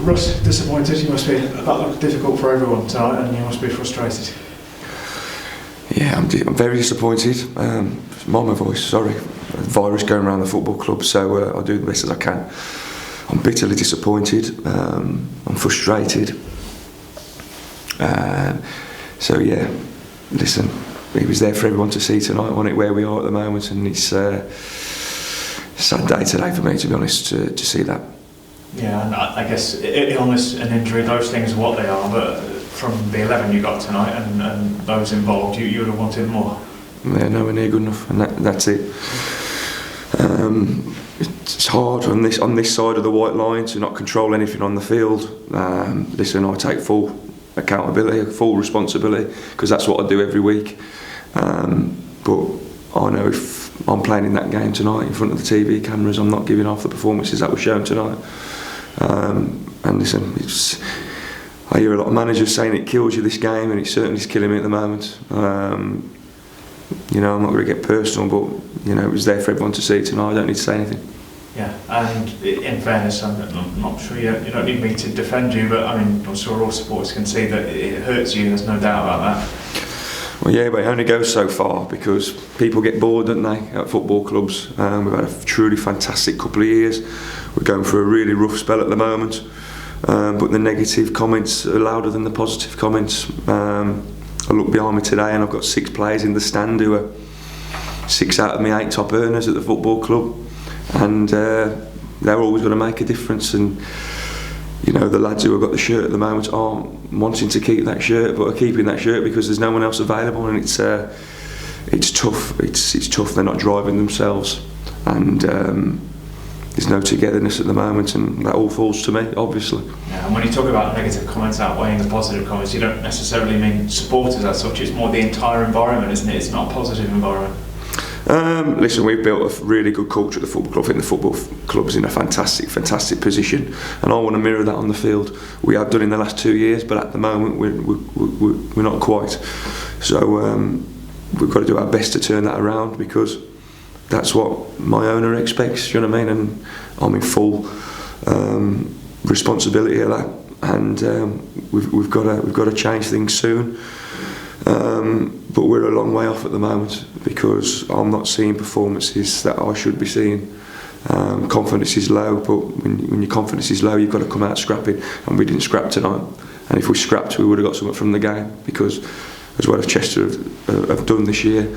Russ, disappointed. You must be. That looked difficult for everyone tonight, and you must be frustrated. Yeah, I'm very disappointed. My voice, sorry. Virus going around the football club, so I'll do the best as I can. I'm bitterly disappointed. I'm frustrated. So yeah, listen, it was there for everyone to see tonight, wasn't it, where we are at the moment, and it's a sad day today for me, to be honest, to see that. Yeah, and I guess illness and injury, those things are what they are, but from the 11 you got tonight and those involved, you would have wanted more. Yeah, nowhere near good enough, and that's it. It's hard on this side of the white line to not control anything on the field. Listen, I take full accountability, full responsibility, because that's what I do every week. But I know if I'm playing in that game tonight in front of the TV cameras, I'm not giving half the performances that were shown tonight. And listen, I hear a lot of managers saying it kills you, this game, and it certainly is killing me at the moment. You know, I'm not going to get personal, but you know, it was there for everyone to see tonight. I don't need to say anything. Yeah, and in fairness, I'm not sure you don't need me to defend you, but I mean, I'm sure all supporters can see that it hurts you. There's no doubt about that. Well, yeah, but it only goes so far because people get bored, don't they, at football clubs. We've had a truly fantastic couple of years. We're going through a really rough spell at the moment, but the negative comments are louder than the positive comments. I look behind me today and I've got 6 players in the stand who are 6 out of my 8 top earners at the football club, and they're always going to make a difference. And you know, the lads who have got the shirt at the moment aren't wanting to keep that shirt, but are keeping that shirt because there's no one else available, and it's tough. It's tough. They're not driving themselves, and there's no togetherness at the moment, and that all falls to me, obviously. Yeah, and when you talk about negative comments outweighing the positive comments, you don't necessarily mean supporters as such. It's more the entire environment, isn't it? It's not a positive environment. Listen, we've built a really good culture at the football club. I think the football club's in a fantastic position, and I want to mirror that on the field. We have done in the last 2 years, but at the moment we're not quite. So we've got to do our best to turn that around, because that's what my owner expects. You know what I mean? And I'm in full responsibility of that, and we've got to change things soon. But we're a long way off at the moment, because I'm not seeing performances that I should be seeing. Confidence is low, but when your confidence is low, you've got to come out scrapping, and we didn't scrap tonight. And if we scrapped, we would have got something from the game, because as well as Chester have done this year,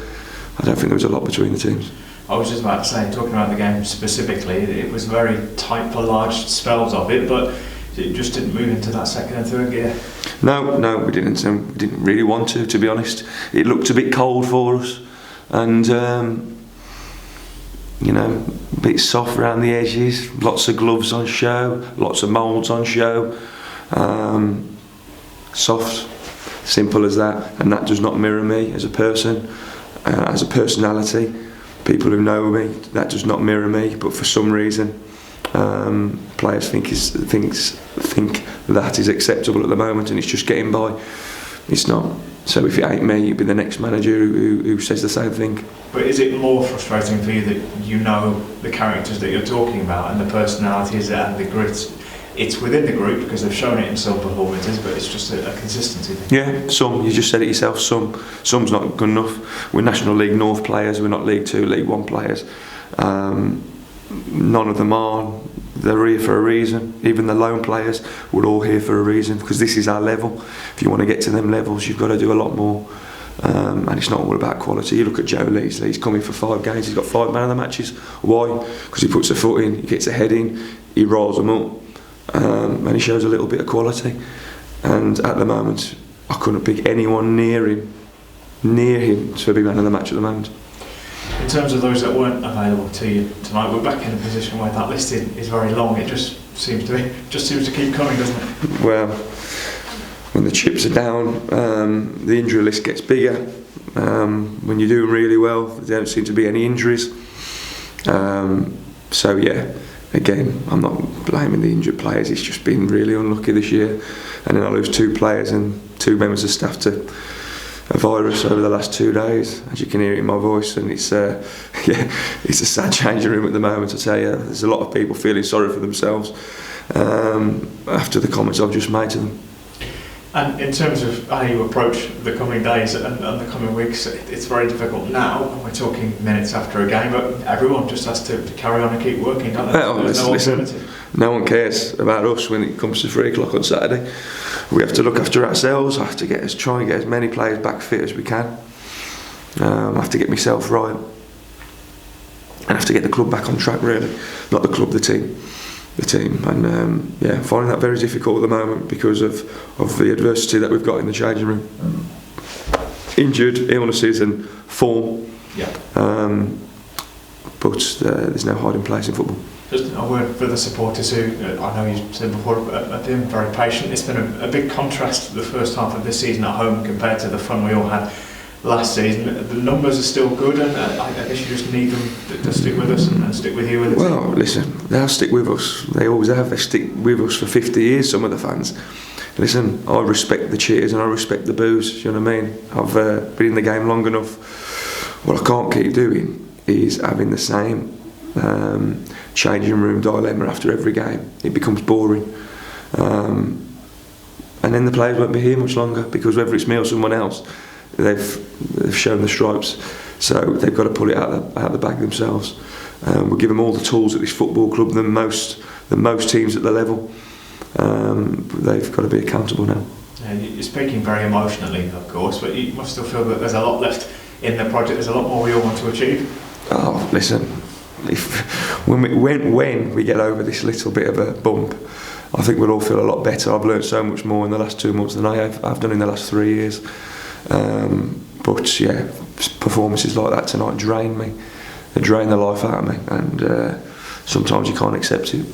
I don't think there was a lot between the teams. I was just about to say, talking about the game specifically, it was very tight for large spells of it, but it just didn't move into that second and third gear. No, we didn't. We didn't really want to be honest. It looked a bit cold for us, and you know, a bit soft around the edges. Lots of gloves on show, lots of moulds on show. Soft, simple as that, and that does not mirror me as a person, as a personality. People who know me, that does not mirror me. But for some reason, players think that is acceptable at the moment, and it's just getting by. It's not. So if it ain't me, it'd be the next manager who says the same thing. But is it more frustrating for you that you know the characters that you're talking about and the personalities and the grit? It's within the group because they've shown it in some performances, but it's just a consistency thing. Yeah, some. You just said it yourself. Some's not good enough. We're National League North players. We're not League 2, League 1 players. None of them are. They're here for a reason. Even the loan players, we're all here for a reason, because this is our level. If you want to get to them levels, you've got to do a lot more. And it's not all about quality. You look at Joe Leesley, he's coming for 5 games, he's got 5 man of the matches. Why? Because he puts a foot in, he gets a head in, he rolls them up, and he shows a little bit of quality. And at the moment, I couldn't pick anyone near him to be man of the match at the moment. In terms of those that weren't available to you tonight, we're back in a position where that list is very long. It just seems to keep coming, doesn't it? Well, when the chips are down, the injury list gets bigger. When you're doing really well, there don't seem to be any injuries. So yeah, again, I'm not blaming the injured players. It's just been really unlucky this year, and then I lose 2 players and 2 members of staff to a virus over the last 2 days, as you can hear it in my voice, and it's it's a sad changing room at the moment. I tell you, there's a lot of people feeling sorry for themselves, after the comments I've just made to them. And in terms of how you approach the coming days and the coming weeks, it's very difficult now, and we're talking minutes after a game, but everyone just has to carry on and keep working, don't they? Well, listen, no one cares about us when it comes to 3 o'clock on Saturday. We have to look after ourselves. I have to try and get as many players back fit as we can. I have to get myself right. And I have to get the club back on track, really. Not the club, the team. And finding that very difficult at the moment because of the adversity that we've got in the changing room. Injured, illnesses and form. Yeah. But there's no hiding place in football. Just a word for the supporters who, I know you said before, have been very patient. It's been a big contrast to the first half of this season at home compared to the fun we all had last season. The numbers are still good, and I guess you just need them to stick with us and stick with you with it. Well, listen, they'll stick with us. They always have. They stick with us for 50 years, some of the fans. Listen, I respect the cheers and I respect the boos, you know what I mean? I've been in the game long enough. What I can't keep doing is having the same changing room dilemma after every game. It becomes boring. And then the players won't be here much longer, because whether it's me or someone else, they've shown the stripes, so they've got to pull it out the bag themselves. We'll give them all the tools at this football club than most teams at the level. They've got to be accountable now. Yeah, you're speaking very emotionally, of course, but you must still feel that there's a lot left in the project. There's a lot more we all want to achieve. Oh, listen, when we get over this little bit of a bump, I think we'll all feel a lot better. I've learned so much more in the last 2 months than I've done in the last 3 years. But yeah, performances like that tonight drain me. They drain the life out of me, and sometimes you can't accept it.